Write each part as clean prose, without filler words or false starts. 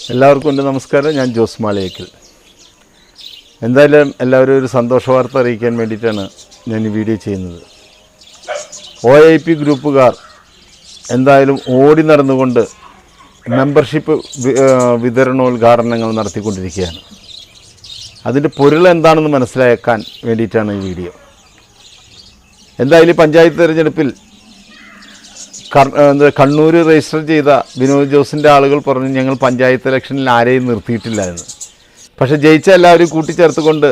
എല്ലാവർക്കും എൻ്റെ നമസ്കാരം. ഞാൻ ജോസ് മാളിയേക്കൽ. എന്തായാലും എല്ലാവരും ഒരു സന്തോഷ വാർത്ത അറിയിക്കാൻ വേണ്ടിയിട്ടാണ് ഞാൻ ഈ വീഡിയോ ചെയ്യുന്നത്. OIP ഗ്രൂപ്പുകാർ എന്തായാലും ഓടി നടന്നുകൊണ്ട് മെമ്പർഷിപ്പ് വിതരണോദ്ഘാടനങ്ങൾ നടത്തിക്കൊണ്ടിരിക്കുകയാണ്. അതിൻ്റെ പൊരുൾ എന്താണെന്ന് മനസ്സിലാക്കാൻ വേണ്ടിയിട്ടാണ് ഈ വീഡിയോ. എന്തായാലും പഞ്ചായത്ത് തിരഞ്ഞെടുപ്പിൽ കണ്ണൂർ രജിസ്റ്റർ ചെയ്ത വിനോദ് ജോസിൻ്റെ ആളുകൾ പറഞ്ഞു ഞങ്ങൾ പഞ്ചായത്ത് ഇലക്ഷനിൽ ആരെയും നിർത്തിയിട്ടില്ല എന്ന്. പക്ഷേ ജയിച്ച എല്ലാവരും കൂട്ടിച്ചേർത്തുകൊണ്ട്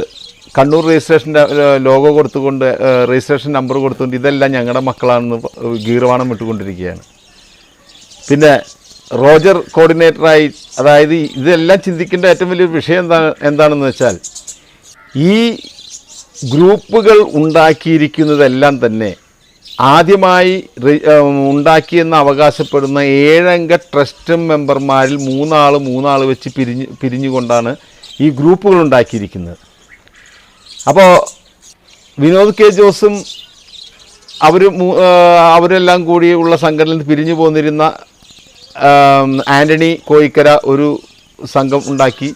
കണ്ണൂർ രജിസ്ട്രേഷൻ്റെ ലോഗോ കൊടുത്തുകൊണ്ട് രജിസ്ട്രേഷൻ നമ്പർ കൊടുത്തുകൊണ്ട് ഇതെല്ലാം ഞങ്ങളുടെ മക്കളാണെന്ന് ഗീർവാണം വിട്ടുകൊണ്ടിരിക്കുകയാണ്. പിന്നെ റോജർ കോർഡിനേറ്ററായി, അതായത് ഇതെല്ലാം ചിന്തിക്കേണ്ട ഏറ്റവും വലിയൊരു വിഷയം എന്താണെന്ന് വെച്ചാൽ, ഈ ഗ്രൂപ്പുകൾ ഉണ്ടാക്കിയിരിക്കുന്നതെല്ലാം തന്നെ ആദ്യമായി ഉണ്ടാക്കിയെന്ന് അവകാശപ്പെടുന്ന 7 അംഗ ട്രസ്റ്റ് മെമ്പർമാരിൽ മൂന്നാൾ വെച്ച് പിരിഞ്ഞുകൊണ്ടാണ് ഈ ഗ്രൂപ്പുകൾ ഉണ്ടാക്കിയിരിക്കുന്നത്. അപ്പോൾ വിനോദ് കെ ജോസും അവരെല്ലാം കൂടിയുള്ള സംഘടനയിൽ പിരിഞ്ഞു പോന്നിരുന്ന ആൻ്റണി കോയിക്കര ഒരു സംഘം ഉണ്ടാക്കി.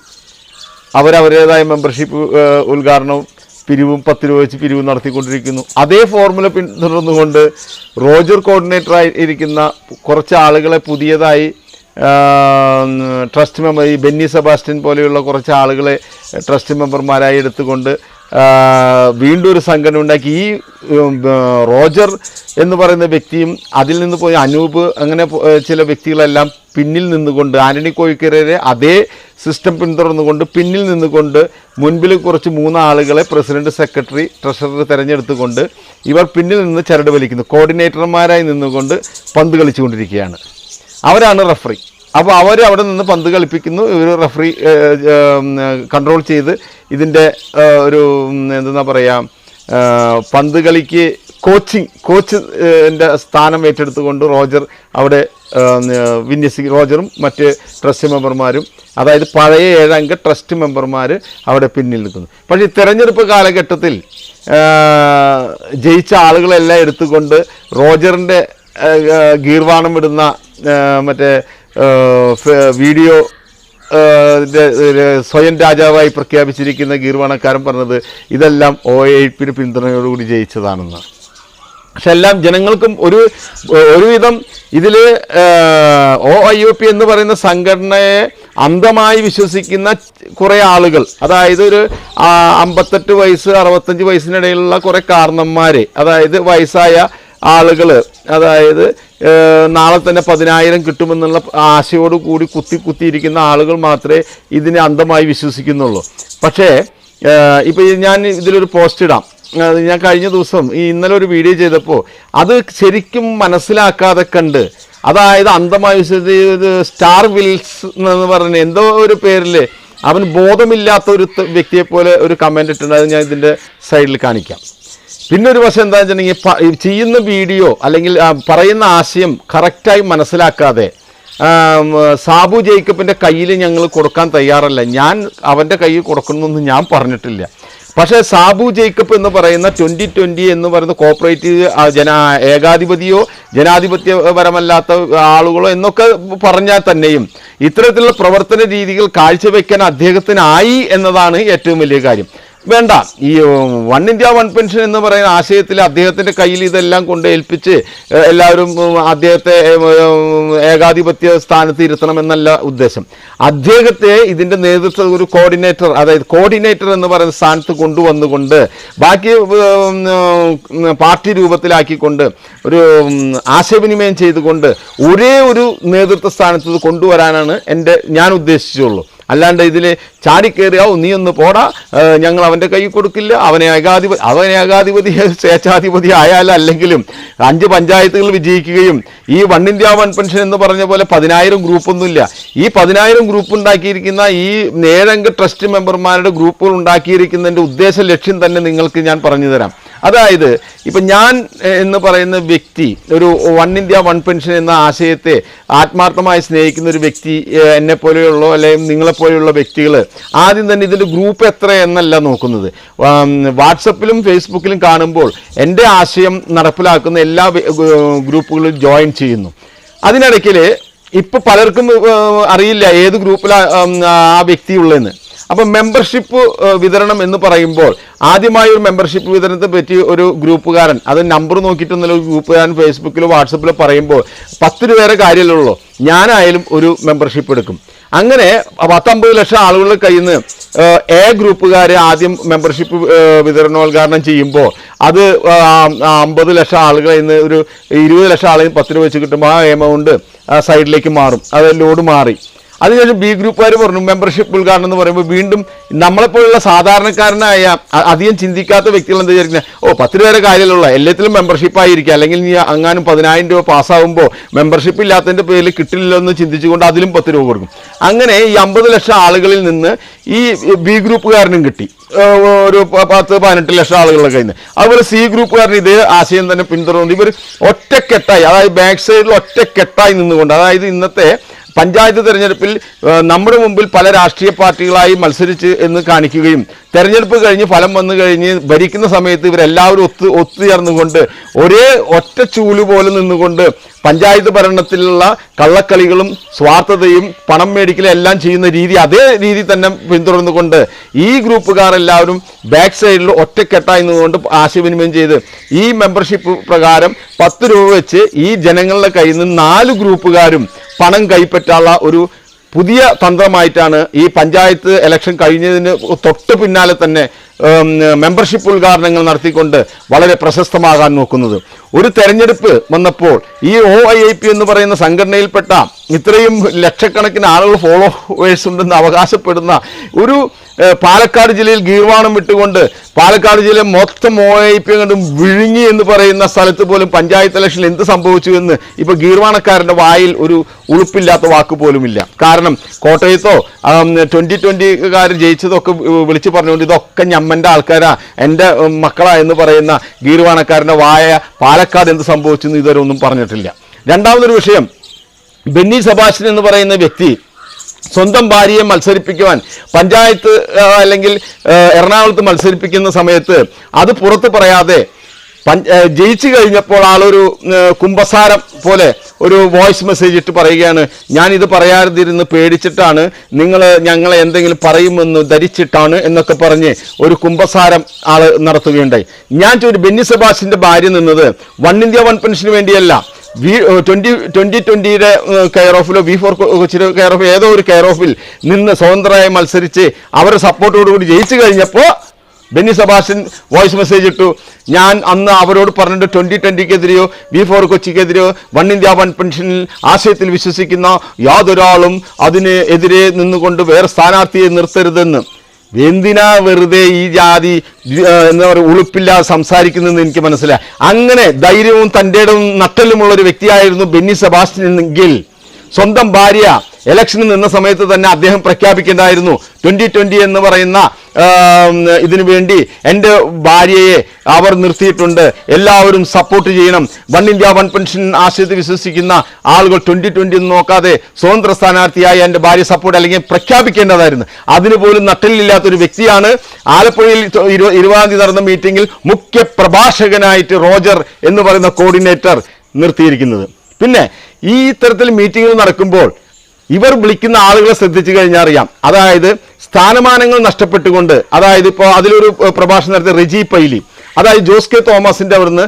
അവരവരുടേതായ മെമ്പർഷിപ്പ് ഉദ്ഘാടനവും പിരിവും 10 രൂപ വെച്ച് പിരിവ് നടത്തിക്കൊണ്ടിരിക്കുന്നു. അതേ ഫോർമുല പിന്തുടർന്നുകൊണ്ട് റോജർ കോർഡിനേറ്ററായി ഇരിക്കുന്ന കുറച്ച് ആളുകളെ പുതിയതായി ട്രസ്റ്റ് മെമ്പർ, ഈ ബെന്നി സെബാസ്റ്റ്യൻ പോലെയുള്ള കുറച്ച് ആളുകളെ ട്രസ്റ്റ് മെമ്പർമാരായി എടുത്തുകൊണ്ട് വീണ്ടും ഒരു സംഘടന ഉണ്ടാക്കി. ഈ റോജർ എന്ന് പറയുന്ന വ്യക്തിയും അതിൽ നിന്ന് പോയി അനൂപ്, അങ്ങനെ ചില വ്യക്തികളെല്ലാം പിന്നിൽ നിന്നുകൊണ്ട് ആൻ്റണി കോയിക്കരയെ അതേ സിസ്റ്റം പിന്തുടർന്നുകൊണ്ട് പിന്നിൽ നിന്നുകൊണ്ട് മുൻപിൽ കുറച്ച് 3 ആളുകളെ പ്രസിഡന്റ്, സെക്രട്ടറി, ട്രഷറർ തിരഞ്ഞെടുത്തുകൊണ്ട് ഇവർ പിന്നിൽ നിന്ന് ചരട് വലിക്കുന്നു. കോർഡിനേറ്റർമാരായി നിന്നുകൊണ്ട് പന്ത് കളിച്ചുകൊണ്ടിരിക്കുകയാണ്. അവരാണ് റഫറി. അപ്പോൾ അവർ അവിടെ നിന്ന് പന്ത് കളിപ്പിക്കുന്നു. ഇവർ റഫറി കൺട്രോൾ ചെയ്ത് ഇതിൻ്റെ ഒരു എന്താ പറയുക, പന്ത് കളിക്ക് കോച്ചിൻ്റെ സ്ഥാനം ഏറ്റെടുത്തുകൊണ്ട് റോജർ അവിടെ റോജറും മറ്റ് ട്രസ്റ്റ് മെമ്പർമാരും, അതായത് പഴയ 7 അംഗ ട്രസ്റ്റ് മെമ്പർമാർ അവിടെ പിന്നിൽ നിൽക്കുന്നു. പക്ഷേ ഈ തെരഞ്ഞെടുപ്പ് കാലഘട്ടത്തിൽ ജയിച്ച ആളുകളെല്ലാം എടുത്തുകൊണ്ട് റോജറിൻ്റെ ഗീർവാണം വിടുന്ന മറ്റേ വീഡിയോ സ്വയം രാജാവായി പ്രഖ്യാപിച്ചിരിക്കുന്ന ഗീർവാണക്കാരൻ പറഞ്ഞത് ഇതെല്ലാം OIP പിന്തുണയോടുകൂടി ജയിച്ചതാണെന്ന്. പക്ഷെ എല്ലാം ജനങ്ങൾക്കും ഒരുവിധം ഇതിൽ OIP എന്ന് പറയുന്ന സംഘടനയെ അന്ധമായി വിശ്വസിക്കുന്ന കുറേ ആളുകൾ, അതായത് ഒരു 58 വയസ്സ് 65 വയസ്സിനിടയിലുള്ള കുറേ കാരണന്മാരെ, അതായത് വയസ്സായ ആളുകൾ, അതായത് നാളെ തന്നെ 10,000 കിട്ടുമെന്നുള്ള ആശയോട് കൂടി കുത്തിയിരിക്കുന്ന ആളുകൾ മാത്രമേ ഇതിനെ അന്ധമായി വിശ്വസിക്കുന്നുള്ളൂ. പക്ഷേ ഇപ്പോൾ ഞാൻ ഇതിലൊരു പോസ്റ്റ് ഇടാം. ഞാൻ കഴിഞ്ഞ ദിവസം ഇന്നലെ ഒരു വീഡിയോ ചെയ്തപ്പോൾ അത് ശരിക്കും മനസ്സിലാക്കാതെ കണ്ട്, അതായത് അന്ധമായി വിശ്വസിച്ച് സ്റ്റാർ വിൽസ് എന്ന് പറഞ്ഞ എന്തോ ഒരു പേരിൽ അവൻ ബോധമില്ലാത്ത ഒരു വ്യക്തിയെപ്പോലെ ഒരു കമൻ്റ് ഇട്ടുണ്ട്. അത് ഞാൻ ഇതിൻ്റെ സൈഡിൽ കാണിക്കാം. പിന്നെ ഒരു വശം എന്താണെന്ന് വെച്ചിട്ടുണ്ടെങ്കിൽ, ചെയ്യുന്ന വീഡിയോ അല്ലെങ്കിൽ പറയുന്ന ആശയം കറക്റ്റായി മനസ്സിലാക്കാതെ സാബു ജേക്കബിൻ്റെ കയ്യിൽ ഞങ്ങൾ കൊടുക്കാൻ തയ്യാറല്ല. ഞാൻ അവൻ്റെ കയ്യിൽ കൊടുക്കണമെന്ന് ഞാൻ പറഞ്ഞിട്ടില്ല. പക്ഷേ സാബു ജേക്കബ് എന്ന് പറയുന്ന 2020 എന്ന് പറയുന്ന കോപ്പറേറ്റീവ് ഏകാധിപതിയോ ജനാധിപത്യപരമല്ലാത്ത ആളുകളോ എന്നൊക്കെ പറഞ്ഞാൽ തന്നെയും ഇത്തരത്തിലുള്ള പ്രവർത്തന രീതികൾ കാഴ്ചവെക്കാൻ അദ്ദേഹത്തിനായി എന്നതാണ് ഏറ്റവും വലിയ കാര്യം. വേണ്ട, ഈ വൺ ഇന്ത്യ വൺ പെൻഷൻ എന്ന് പറയുന്ന ആശയത്തിൽ അദ്ദേഹത്തിൻ്റെ കയ്യിൽ ഇതെല്ലാം കൊണ്ട് ഏൽപ്പിച്ച് എല്ലാവരും അദ്ദേഹത്തെ ഏകാധിപത്യ സ്ഥാനത്ത് ഇരുത്തണമെന്നല്ല ഉദ്ദേശം. അദ്ദേഹത്തെ ഇതിൻ്റെ നേതൃത്വം ഒരു കോർഡിനേറ്റർ, അതായത് കോർഡിനേറ്റർ എന്ന് പറയുന്ന സ്ഥാനത്ത് കൊണ്ടുവന്നുകൊണ്ട് ബാക്കി പാർട്ടി രൂപത്തിലാക്കിക്കൊണ്ട് ഒരു ആശയവിനിമയം ചെയ്തുകൊണ്ട് ഒരേ ഒരു നേതൃത്വ സ്ഥാനത്ത് കൊണ്ടുവരാനാണ് ഞാൻ ഉദ്ദേശിച്ചുള്ളൂ. അല്ലാണ്ട് ഇതിൽ ചാടിക്കേറിയാവും നീ ഒന്ന് പോടാ, ഞങ്ങൾ അവൻ്റെ കൈ കൊടുക്കില്ല, അവനെ ഏകാധിപതി സ്വേച്ഛാധിപതി ആയാലല്ലെങ്കിലും 5 പഞ്ചായത്തുകൾ വിജയിക്കുകയും ഈ വൺ ഇന്ത്യ വൺ പെൻഷൻ എന്ന് പറഞ്ഞ പോലെ 10,000 ഗ്രൂപ്പൊന്നുമില്ല. ഈ 10,000 ഗ്രൂപ്പ് ഉണ്ടാക്കിയിരിക്കുന്ന ഈ 7 അംഗ ട്രസ്റ്റ് മെമ്പർമാരുടെ ഗ്രൂപ്പുകൾ ഉണ്ടാക്കിയിരിക്കുന്നതിൻ്റെ ഉദ്ദേശ ലക്ഷ്യം തന്നെ നിങ്ങൾക്ക് ഞാൻ പറഞ്ഞു തരാം. അതായത് ഇപ്പം ഞാൻ എന്ന് പറയുന്ന വ്യക്തി ഒരു വൺ ഇന്ത്യ വൺ പെൻഷൻ എന്ന ആശയത്തെ ആത്മാർത്ഥമായി സ്നേഹിക്കുന്ന ഒരു വ്യക്തി, എന്നെപ്പോലെയുള്ള അല്ലെങ്കിൽ നിങ്ങളെപ്പോലെയുള്ള വ്യക്തികൾ ആദ്യം തന്നെ ഇതിൻ്റെ ഗ്രൂപ്പ് എത്ര എന്നല്ല നോക്കുന്നത്. വാട്സപ്പിലും ഫേസ്ബുക്കിലും കാണുമ്പോൾ എൻ്റെ ആശയം നടപ്പിലാക്കുന്ന എല്ലാ ഗ്രൂപ്പുകളും ജോയിൻ ചെയ്യുന്നു. അതിനിടയ്ക്കിൽ ഇപ്പൊ പലർക്കും അറിയില്ല ഏത് ഗ്രൂപ്പിലാണ് ആ വ്യക്തി ഉള്ളതെന്ന്. അപ്പം മെമ്പർഷിപ്പ് വിതരണം എന്ന് പറയുമ്പോൾ ആദ്യമായി ഒരു മെമ്പർഷിപ്പ് വിതരണത്തെ പറ്റി ഒരു ഗ്രൂപ്പുകാരൻ, അത് നമ്പർ നോക്കിയിട്ടൊന്നുമില്ല, ഒരു ഗ്രൂപ്പുകാരൻ ഫേസ്ബുക്കിലോ വാട്സപ്പിലോ പറയുമ്പോൾ 10 രൂപയുടെ കാര്യമല്ലുള്ളൂ, ഞാനായാലും ഒരു മെമ്പർഷിപ്പ് എടുക്കും. അങ്ങനെ 50 ലക്ഷം ആളുകളുടെ കയ്യിൽ നിന്ന് എ ഗ്രൂപ്പുകാർ ആദ്യം മെമ്പർഷിപ്പ് വിതരണോദ്ഘാടനം ചെയ്യുമ്പോൾ അത് 50 ലക്ഷം ആളുകളിൽ നിന്ന് ഒരു 20 ലക്ഷം ആളുകൾ 10 രൂപ വെച്ച് കിട്ടുമ്പോൾ ആ എമൗണ്ട് സൈഡിലേക്ക് മാറും, അത് ലോഡ് മാറി. അതിനുശേഷം ബി ഗ്രൂപ്പുകാർ പറഞ്ഞു മെമ്പർഷിപ്പ് ഉദ്ഘാടനം എന്ന് പറയുമ്പോൾ വീണ്ടും നമ്മളെപ്പോലുള്ള സാധാരണക്കാരനായ അധികം ചിന്തിക്കാത്ത വ്യക്തികൾ എന്താ വിചാരിക്കുന്നത്, 10 രൂപയുടെ കാര്യമുള്ള എല്ലാത്തിലും മെമ്പർഷിപ്പ് ആയിരിക്കും, അല്ലെങ്കിൽ നീ അങ്ങാനും 10,000 രൂപ പാസ്സാകുമ്പോൾ മെമ്പർഷിപ്പ് ഇല്ലാത്തതിൻ്റെ പേരിൽ കിട്ടില്ലല്ലോ എന്ന് ചിന്തിച്ചുകൊണ്ട് അതിലും 10 രൂപ കൊടുക്കും. അങ്ങനെ ഈ 50 ലക്ഷം ആളുകളിൽ നിന്ന് ഈ ബി ഗ്രൂപ്പുകാരനും കിട്ടി ഒരു 10-18 ലക്ഷം ആളുകളുടെ കയ്യിൽ നിന്ന്. അതുപോലെ സി ഗ്രൂപ്പുകാരന് ഇതേ ആശയം തന്നെ പിന്തുടർന്നു. ഇവർ ഒറ്റക്കെട്ടായി, അതായത് ബാക്ക് സൈഡിൽ ഒറ്റക്കെട്ടായി നിന്നുകൊണ്ട്, അതായത് ഇന്നത്തെ പഞ്ചായത്ത് തെരഞ്ഞെടുപ്പിൽ നമ്മുടെ മുമ്പിൽ പല രാഷ്ട്രീയ പാർട്ടികളായി മത്സരിച്ച് എന്ന് കാണിക്കുകയും തെരഞ്ഞെടുപ്പ് കഴിഞ്ഞ് ഫലം വന്നു കഴിഞ്ഞ് ഭരിക്കുന്ന സമയത്ത് ഇവരെല്ലാവരും ഒത്തുചേർന്നുകൊണ്ട് ഒരേ ഒറ്റ ചൂല് പോലെ നിന്നുകൊണ്ട് പഞ്ചായത്ത് ഭരണത്തിലുള്ള കള്ളക്കളികളും സ്വാർത്ഥതയും പണം മേടിക്കലും എല്ലാം ചെയ്യുന്ന രീതി അതേ രീതി തന്നെ പിന്തുടർന്നുകൊണ്ട് ഈ ഗ്രൂപ്പുകാർ എല്ലാവരും ബാക്ക് സൈഡിൽ ഒറ്റക്കെട്ടായി നിന്നുകൊണ്ട് ആശയവിനിമയം ചെയ്ത് ഈ മെമ്പർഷിപ്പ് പ്രകാരം 10 രൂപ വെച്ച് ഈ ജനങ്ങളുടെ കയ്യിൽ നിന്ന് 4 ഗ്രൂപ്പുകാരും പണം കൈപ്പറ്റാനുള്ള ഒരു പുതിയ തന്ത്രമായിട്ടാണ് ഈ പഞ്ചായത്ത് ഇലക്ഷൻ കഴിഞ്ഞതിന് തൊട്ട് പിന്നാലെ തന്നെ മെമ്പർഷിപ്പ് ഉദ്ഘാടനങ്ങൾ നടത്തിക്കൊണ്ട് വളരെ പ്രശസ്തമാകാൻ നോക്കുന്നത്. ഒരു തെരഞ്ഞെടുപ്പ് വന്നപ്പോൾ ഈ OIIP എന്ന് പറയുന്ന സംഘടനയിൽപ്പെട്ട ഇത്രയും ലക്ഷക്കണക്കിന് ആളുകൾ ഫോളോവേഴ്സ് ഉണ്ടെന്ന് അവകാശപ്പെടുന്ന ഒരു പാലക്കാട് ജില്ലയിൽ ഗീർവാണം വിട്ടുകൊണ്ട് പാലക്കാട് ജില്ലയിൽ മൊത്തം OIIP കണ്ടും വിഴുങ്ങി എന്ന് പറയുന്ന സ്ഥലത്ത് പോലും പഞ്ചായത്ത് ഇലക്ഷനിൽ എന്ത് സംഭവിച്ചു എന്ന് ഇപ്പോൾ ഗീർവാണക്കാരൻ്റെ വായിൽ ഒരു ഉളുപ്പില്ലാത്ത വാക്ക് പോലുമില്ല. കാരണം കോട്ടയത്തോ 2020-കാർ ജയിച്ചതൊക്കെ വിളിച്ചു പറഞ്ഞുകൊണ്ട് ഇതൊക്കെ ഞമ്മൻ്റെ ആൾക്കാരാ, എൻ്റെ മക്കളാ എന്ന് പറയുന്ന ഗീർവാണക്കാരൻ്റെ വായ പാലക്കാട് എന്ത് സംഭവിച്ചു എന്ന് ഇതുവരെ ഒന്നും പറഞ്ഞിട്ടില്ല. രണ്ടാമതൊരു വിഷയം, ബെന്നി സെബാസ്റ്റ്യൻ എന്ന് പറയുന്ന വ്യക്തി സ്വന്തം ഭാര്യയെ മത്സരിപ്പിക്കുവാൻ പഞ്ചായത്ത് അല്ലെങ്കിൽ എറണാകുളത്ത് മത്സരിപ്പിക്കുന്ന സമയത്ത് അത് പുറത്ത് പറയാതെ ജയിച്ചു കഴിഞ്ഞപ്പോൾ ആളൊരു കുമ്പസാരം പോലെ ഒരു വോയിസ് മെസ്സേജ് ഇട്ട് പറയുകയാണ്, ഞാനിത് പറയാതിരുന്ന് പേടിച്ചിട്ടാണ്, ഞങ്ങളെ എന്തെങ്കിലും പറയുമെന്ന് ധരിച്ചിട്ടാണ് എന്നൊക്കെ പറഞ്ഞ് ഒരു കുമ്പസാരം ആൾ നടത്തുകയുണ്ടായി. ഞാൻ ബെന്നി സെബാസ്റ്റ്യൻ്റെ ഭാര്യ നിന്നത് വൺ ഇന്ത്യ വൺ പെൻഷന് വേണ്ടിയല്ല, 2020-യുടെ കെയർ ഓഫിലോ V4 കൊച്ചിയുടെ കെയർ ഓഫ് ഏതോ ഒരു കെയർ ഓഫിൽ നിന്ന് സ്വതന്ത്രമായി മത്സരിച്ച് അവരുടെ സപ്പോർട്ടോടുകൂടി ജയിച്ചു കഴിഞ്ഞപ്പോൾ ബെന്നി സെബാസ്റ്റ്യൻ വോയിസ് മെസ്സേജ് ഇട്ടു, ഞാൻ അന്ന് അവരോട് പറഞ്ഞിട്ട് 2020-ക്കെതിരെയോ V4 കൊച്ചിക്കെതിരെയോ വൺ ഇന്ത്യ വൺ പെൻഷനിൽ ആശയത്തിൽ വിശ്വസിക്കുന്ന യാതൊരാളും അതിന് എതിരെ നിന്നുകൊണ്ട് വേറെ സ്ഥാനാർത്ഥിയെ നിർത്തരുതെന്ന്. എന്തിനാ വെറുതെ ഈ ജാതി എന്താ പറയുക ഉളുപ്പില്ലാതെ സംസാരിക്കുന്നതെന്ന് എനിക്ക് മനസ്സിലായി. അങ്ങനെ ധൈര്യവും തൻ്റെ ഇടവും നട്ടലുമുള്ള ഒരു വ്യക്തിയായിരുന്നു ബെന്നി സെബാസ്റ്റ്യൻ എങ്കിൽ സ്വന്തം ഭാര്യ ഇലക്ഷന് നിന്ന സമയത്ത് തന്നെ അദ്ദേഹം പ്രഖ്യാപിക്കേണ്ടായിരുന്നു 2020 എന്ന് പറയുന്ന ഇതിനു വേണ്ടി എൻ്റെ ഭാര്യയെ അവർ നിർത്തിയിട്ടുണ്ട്, എല്ലാവരും സപ്പോർട്ട് ചെയ്യണം, വൺ ഇന്ത്യ വൺ പെൻഷൻ ആശയത്തിൽ വിശ്വസിക്കുന്ന ആളുകൾ 2020 എന്ന് നോക്കാതെ സ്വതന്ത്ര സ്ഥാനാർത്ഥിയായി എൻ്റെ ഭാര്യ സപ്പോർട്ട് അല്ലെങ്കിൽ പ്രഖ്യാപിക്കേണ്ടതായിരുന്നു. അതിന് പോലും നട്ടലില്ലാത്തൊരു വ്യക്തിയാണ് ആലപ്പുഴയിൽ 20-ാം തീയതി നടന്ന മീറ്റിംഗിൽ മുഖ്യ പ്രഭാഷകനായിട്ട് റോജർ എന്ന് പറയുന്ന കോർഡിനേറ്റർ നിർത്തിയിരിക്കുന്നത്. പിന്നെ ഈ ഇത്തരത്തിൽ മീറ്റിങ്ങുകൾ നടക്കുമ്പോൾ ഇവർ വിളിക്കുന്ന ആളുകളെ ശ്രദ്ധിച്ചു കഴിഞ്ഞാൽ അറിയാം, അതായത് സ്ഥാനമാനങ്ങൾ നഷ്ടപ്പെട്ടുകൊണ്ട്, അതായത് ഇപ്പോൾ അതിലൊരു പ്രഭാഷണം നടത്തിയ റെജി പൈലി, അതായത് ജോസ് കെ തോമസിൻ്റെ അവിടുന്ന്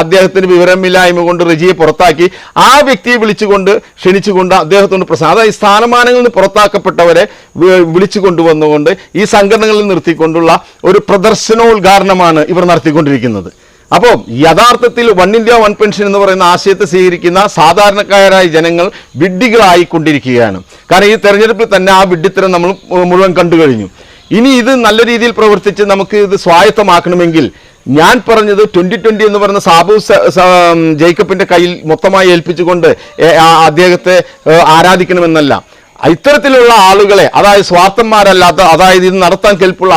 അദ്ദേഹത്തിന് വിവരമില്ലായ്മ കൊണ്ട് റെജിയെ പുറത്താക്കി ആ വ്യക്തിയെ ക്ഷണിച്ചുകൊണ്ട് അദ്ദേഹത്തോട് പ്രശ്നം, അതായത് സ്ഥാനമാനങ്ങളിൽ നിന്ന് പുറത്താക്കപ്പെട്ടവരെ വിളിച്ചു കൊണ്ടുവന്നുകൊണ്ട് ഈ സംഘടനകളിൽ നിർത്തിക്കൊണ്ടുള്ള ഒരു പ്രദർശനോദ്ഘാടനമാണ് ഇവർ നടത്തിക്കൊണ്ടിരിക്കുന്നത്. അപ്പോൾ യഥാർത്ഥത്തിൽ വൺ ഇന്ത്യ വൺ പെൻഷൻ എന്ന് പറയുന്ന ആശയത്തെ സ്വീകരിക്കുന്ന സാധാരണക്കാരായ ജനങ്ങൾ വിഡ്ഢികളായിക്കൊണ്ടിരിക്കുകയാണ്. കാരണം ഈ തെരഞ്ഞെടുപ്പിൽ തന്നെ ആ വിഡ്ഢിത്തരം നമ്മൾ മുഴുവൻ കണ്ടു കഴിഞ്ഞു. ഇനി ഇത് നല്ല രീതിയിൽ പ്രവർത്തിച്ച് നമുക്ക് ഇത് സ്വായത്തമാക്കണമെങ്കിൽ ഞാൻ പറഞ്ഞത് 2020 എന്ന് പറയുന്ന സാബു ജേക്കബിൻ്റെ കയ്യിൽ മൊത്തമായി ഏൽപ്പിച്ചുകൊണ്ട് അദ്ദേഹത്തെ ആരാധിക്കണമെന്നല്ല, ഇത്തരത്തിലുള്ള ആളുകളെ, അതായത് സ്വാർത്ഥന്മാരല്ലാത്ത, അതായത് ഇത് നടത്താൻ കെൽപ്പുള്ള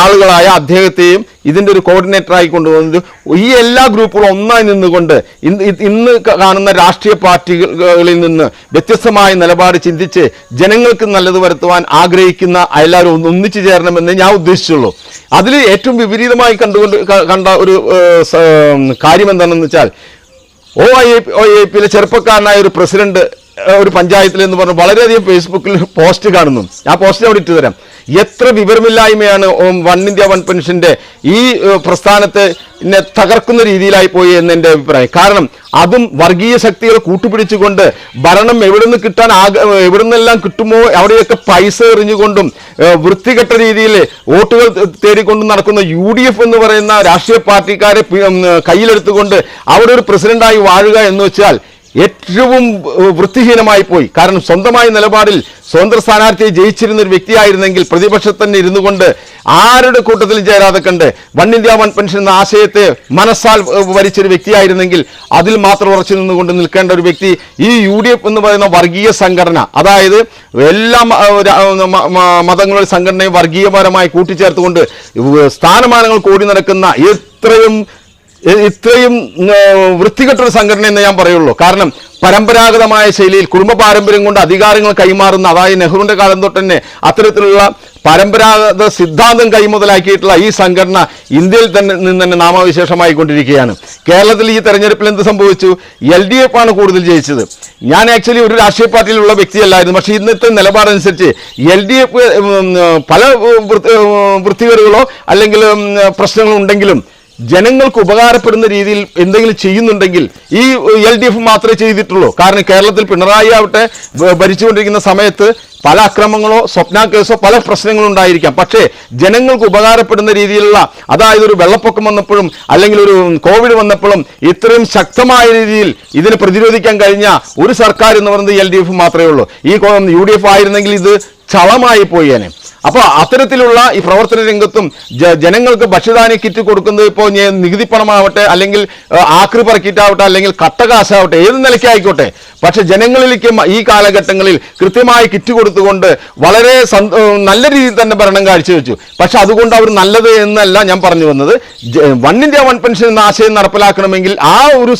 ആളുകളായ അദ്ദേഹത്തെയും ഇതിൻ്റെ ഒരു കോർഡിനേറ്ററായി കൊണ്ടുവന്നത് ഈ എല്ലാ ഗ്രൂപ്പുകളും ഒന്നായി നിന്നുകൊണ്ട് ഇന്ന് കാണുന്ന രാഷ്ട്രീയ പാർട്ടികളിൽ നിന്ന് വ്യത്യസ്തമായ നിലപാട് ചിന്തിച്ച് ജനങ്ങൾക്ക് നല്ലത് വരുത്തുവാൻ ആഗ്രഹിക്കുന്ന എല്ലാവരും ഒന്നിച്ചു ചേരണമെന്ന് ഞാൻ ഉദ്ദേശിച്ചുള്ളൂ. അതിൽ ഏറ്റവും വിപരീതമായി കണ്ട ഒരു കാര്യം എന്താണെന്ന് വെച്ചാൽ OIP ചെറുപ്പക്കാരനായ ഒരു പ്രസിഡന്റ് ഒരു പഞ്ചായത്തിൽ എന്ന് പറഞ്ഞ് വളരെയധികം ഫേസ്ബുക്കിൽ പോസ്റ്റ് കാണുന്നു. ആ പോസ്റ്റ് അവിടെ ഇട്ട് തരാം. എത്ര വിവരമില്ലായ്മയാണ് വൺ ഇന്ത്യ വൺ പെൻഷന്റെ ഈ പ്രസ്ഥാനത്തെ തകർക്കുന്ന രീതിയിലായി പോയി എന്ന് എൻ്റെ അഭിപ്രായം. കാരണം അതും വർഗീയ ശക്തികൾ കൂട്ടുപിടിച്ചുകൊണ്ട് ഭരണം എവിടുന്നെല്ലാം കിട്ടുമോ അവിടെയൊക്കെ പൈസ എറിഞ്ഞുകൊണ്ടും വൃത്തികെട്ട രീതിയിൽ വോട്ടുകൾ തേടിക്കൊണ്ടും നടക്കുന്ന UDF എന്ന് പറയുന്ന രാഷ്ട്രീയ പാർട്ടിക്കാരെ കയ്യിലെടുത്തുകൊണ്ട് അവിടെ ഒരു പ്രസിഡന്റായി വാഴുക എന്ന് വെച്ചാൽ ഏറ്റവും വൃത്തിഹീനമായി പോയി. കാരണം സ്വന്തമായ നിലപാടിൽ സ്വതന്ത്ര സ്ഥാനാർത്ഥിയെ ജയിച്ചിരുന്ന ഒരു വ്യക്തിയായിരുന്നെങ്കിൽ പ്രതിപക്ഷത്ത് തന്നെ ഇരുന്നു കൊണ്ട് ആരുടെ കൂട്ടത്തിൽ ചേരാതെ കണ്ട് വൺ ഇന്ത്യ വൺ പെൻഷൻ എന്ന ആശയത്തെ മനസ്സാൽ വരിച്ചൊരു വ്യക്തിയായിരുന്നെങ്കിൽ അതിൽ മാത്രം ഉറച്ചു നിന്നുകൊണ്ട് നിൽക്കേണ്ട ഒരു വ്യക്തി ഈ UDF എന്ന് പറയുന്ന വർഗീയ സംഘടന, അതായത് എല്ലാ മതങ്ങളുടെ സംഘടനയും വർഗീയപരമായി കൂട്ടിച്ചേർത്തുകൊണ്ട് സ്ഥാനമാനങ്ങൾ കൂടി നടക്കുന്ന ഇത്രയും വൃത്തികെട്ടൊരു സംഘടന എന്ന് ഞാൻ പറയുള്ളൂ. കാരണം പരമ്പരാഗതമായ ശൈലിയിൽ കുടുംബ പാരമ്പര്യം കൊണ്ട് അധികാരങ്ങൾ കൈമാറുന്ന, അതായത് നെഹ്റുവിന്റെ കാലം തൊട്ട് തന്നെ അത്തരത്തിലുള്ള പരമ്പരാഗത സിദ്ധാന്തം കൈമുതലാക്കിയിട്ടുള്ള ഈ സംഘടന ഇന്ത്യയിൽ തന്നെ നാമവിശേഷമായി കൊണ്ടിരിക്കുകയാണ്. കേരളത്തിൽ ഈ തെരഞ്ഞെടുപ്പിൽ എന്ത് സംഭവിച്ചു? LDF ആണ് കൂടുതൽ ജയിച്ചത്. ഞാൻ ആക്ച്വലി ഒരു രാഷ്ട്രീയ പാർട്ടിയിലുള്ള വ്യക്തിയല്ലായിരുന്നു. പക്ഷേ ഇന്നത്തെ നിലപാടനുസരിച്ച് LDF പല വൃത്തികേടുകളോ അല്ലെങ്കിൽ പ്രശ്നങ്ങളോ ഉണ്ടെങ്കിലും ജനങ്ങൾക്ക് ഉപകാരപ്പെടുന്ന രീതിയിൽ എന്തെങ്കിലും ചെയ്യുന്നുണ്ടെങ്കിൽ ഈ LDF മാത്രമേ ചെയ്തിട്ടുള്ളൂ. കാരണം കേരളത്തിൽ പിണറായി ആവട്ടെ ഭരിച്ചുകൊണ്ടിരിക്കുന്ന സമയത്ത് പല അക്രമങ്ങളോ സ്വപ്ന കേസോ പല പ്രശ്നങ്ങളും ഉണ്ടായിരിക്കാം. പക്ഷേ ജനങ്ങൾക്ക് ഉപകാരപ്പെടുന്ന രീതിയിലുള്ള, അതായത് ഒരു വെള്ളപ്പൊക്കം വന്നപ്പോഴും അല്ലെങ്കിൽ ഒരു കോവിഡ് വന്നപ്പോഴും ഇത്രയും ശക്തമായ രീതിയിൽ ഇതിനെ പ്രതിരോധിക്കാൻ കഴിഞ്ഞ ഒരു സർക്കാർ എന്ന് പറയുന്നത് LDF മാത്രമേ ഉള്ളൂ. ഈ UDF ആയിരുന്നെങ്കിൽ ഇത് ചളമായി പോയേനെ. അപ്പോൾ അത്തരത്തിലുള്ള ഈ പ്രവർത്തന രംഗത്തും ജനങ്ങൾക്ക് ഭക്ഷ്യധാന്യ കിറ്റ് കൊടുക്കുന്നത് ഇപ്പോൾ നികുതി പണമാവട്ടെ അല്ലെങ്കിൽ ആക്രി പറക്കിയിട്ടാവട്ടെ അല്ലെങ്കിൽ കട്ടകാശാവട്ടെ ഏത് നിലയ്ക്കായിക്കോട്ടെ, പക്ഷെ ജനങ്ങളിലേക്ക് ഈ കാലഘട്ടങ്ങളിൽ കൃത്യമായി കിറ്റ് കൊടുത്തുകൊണ്ട് വളരെ നല്ല രീതിയിൽ തന്നെ ഭരണം കാഴ്ചവെച്ചു. പക്ഷെ അതുകൊണ്ട് അവർ നല്ലത് എന്നല്ല ഞാൻ പറഞ്ഞു വന്നത്. വൺ ഇന്ത്യ വൺ പെൻഷൻ എന്ന ആശയം നടപ്പിലാക്കണമെങ്കിൽ ആ ഒരു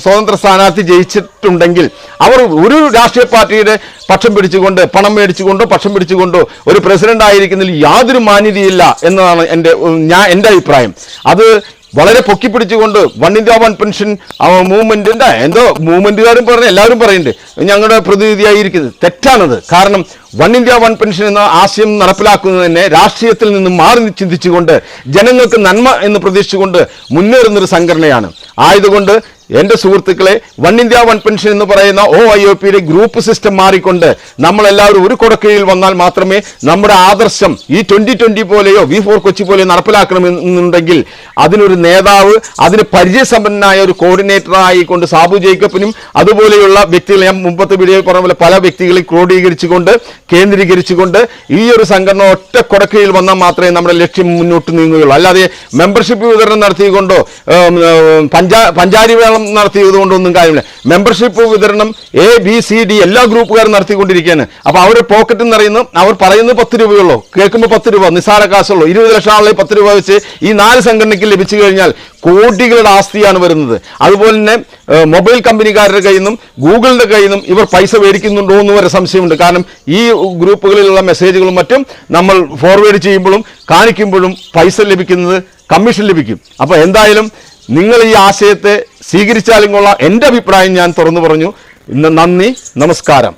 സ്വതന്ത്ര സ്ഥാനാർത്ഥി ജയിച്ചിട്ടുണ്ടെങ്കിൽ അവർ ഒരു രാഷ്ട്രീയ പാർട്ടിയുടെ പക്ഷം പിടിച്ചുകൊണ്ട് പണം മേടിച്ചുകൊണ്ടോ പക്ഷം പിടിച്ചുകൊണ്ടോ ഒരു പ്രസിഡന്റ് ആയിരിക്കുന്നതിൽ യാതൊരു മാന്യതയില്ല എന്നതാണ് എൻ്റെ അഭിപ്രായം. അത് വളരെ പൊക്കിപ്പിടിച്ചുകൊണ്ട് വൺ ഇന്ത്യ വൺ പെൻഷൻ മൂവ്മെന്റിന്റെ മൂവ്മെന്റുകാരും പറഞ്ഞ് എല്ലാവരും പറയുന്നുണ്ട് ഞങ്ങളുടെ പ്രതിനിധിയായിരിക്കുന്നത്. തെറ്റാണത്. കാരണം വൺ ഇന്ത്യ വൺ പെൻഷൻ എന്ന ആശയം നടപ്പിലാക്കുന്നത് തന്നെ രാഷ്ട്രീയത്തിൽ നിന്നും മാറി ചിന്തിച്ചുകൊണ്ട് ജനങ്ങൾക്ക് നന്മ എന്ന് പ്രതീക്ഷിച്ചുകൊണ്ട് മുന്നേറുന്നൊരു സംഘടനയാണ്. ആയതുകൊണ്ട് എൻ്റെ സുഹൃത്തുക്കളെ, വൺ ഇന്ത്യ വൺ പെൻഷൻ എന്ന് പറയുന്ന OIOPയുടെ ഗ്രൂപ്പ് സിസ്റ്റം മാറിക്കൊണ്ട് നമ്മളെല്ലാവരും ഒരു കുടക്കീഴിൽ വന്നാൽ മാത്രമേ നമ്മുടെ ആദർശം ഈ 2020 പോലെയോ V4 കൊച്ചി പോലെയോ നടപ്പിലാക്കണമെന്നുണ്ടെങ്കിൽ അതിനൊരു നേതാവ്, അതിന് പരിചയസമ്പന്നനായ ഒരു കോർഡിനേറ്റർ ആയിക്കൊണ്ട് സാബു ജേക്കബിനും അതുപോലെയുള്ള വ്യക്തികളെ, ഞാൻ മുമ്പത്തെ വീഡിയോയിൽ പറഞ്ഞ പോലെ പല വ്യക്തികളെ ക്രോഡീകരിച്ചുകൊണ്ട് കേന്ദ്രീകരിച്ചുകൊണ്ട് ഈ ഒരു സംഘടന ഒറ്റ കുടക്കീഴിൽ വന്നാൽ മാത്രമേ നമ്മുടെ ലക്ഷ്യം മുന്നോട്ട് നീങ്ങുകയുള്ളൂ. അല്ലാതെ മെമ്പർഷിപ്പ് വിതരണം നടത്തിക്കൊണ്ടോ പഞ്ചാരി വേളം നടത്തിയതുകൊണ്ടൊന്നും കാര്യമില്ല. മെമ്പർഷിപ്പ് വിതരണം ABCD എല്ലാ ഗ്രൂപ്പുകാരും നടത്തിക്കൊണ്ടിരിക്കുകയാണ്. അപ്പൊ അവരുടെ പോക്കറ്റിൽ നിറയുന്നു. അവർ പറയുന്നത് 10 രൂപയുള്ളൂ, കേൾക്കുമ്പോൾ 10 രൂപ നിസ്സാര കാശുള്ളൂ. 20 ലക്ഷം ആളുകളെ 10 രൂപ വെച്ച് ഈ 4 സംഘടനയ്ക്ക് ലഭിച്ചു കഴിഞ്ഞാൽ കോടികളുടെ ആസ്തിയാണ് വരുന്നത്. അതുപോലെ തന്നെ മൊബൈൽ കമ്പനിക്കാരുടെ കയ്യിൽ നിന്നും ഗൂഗിളിന്റെ കയ്യിൽ നിന്നും ഇവർ പൈസ മേടിക്കുന്നുണ്ടോ എന്ന് വരെ സംശയമുണ്ട്. കാരണം ഈ ഗ്രൂപ്പുകളിലുള്ള മെസ്സേജുകളും മറ്റും നമ്മൾ ഫോർവേഡ് ചെയ്യുമ്പോഴും കാണിക്കുമ്പോഴും പൈസ ലഭിക്കുന്നത്, കമ്മീഷൻ ലഭിക്കും. അപ്പോൾ എന്തായാലും നിങ്ങൾ ഈ ആശയത്തെ സ്വീകരിച്ചാലും കൊള്ളാം. എൻ്റെ അഭിപ്രായം ഞാൻ തുറന്നു പറഞ്ഞു. നന്ദി, നമസ്കാരം.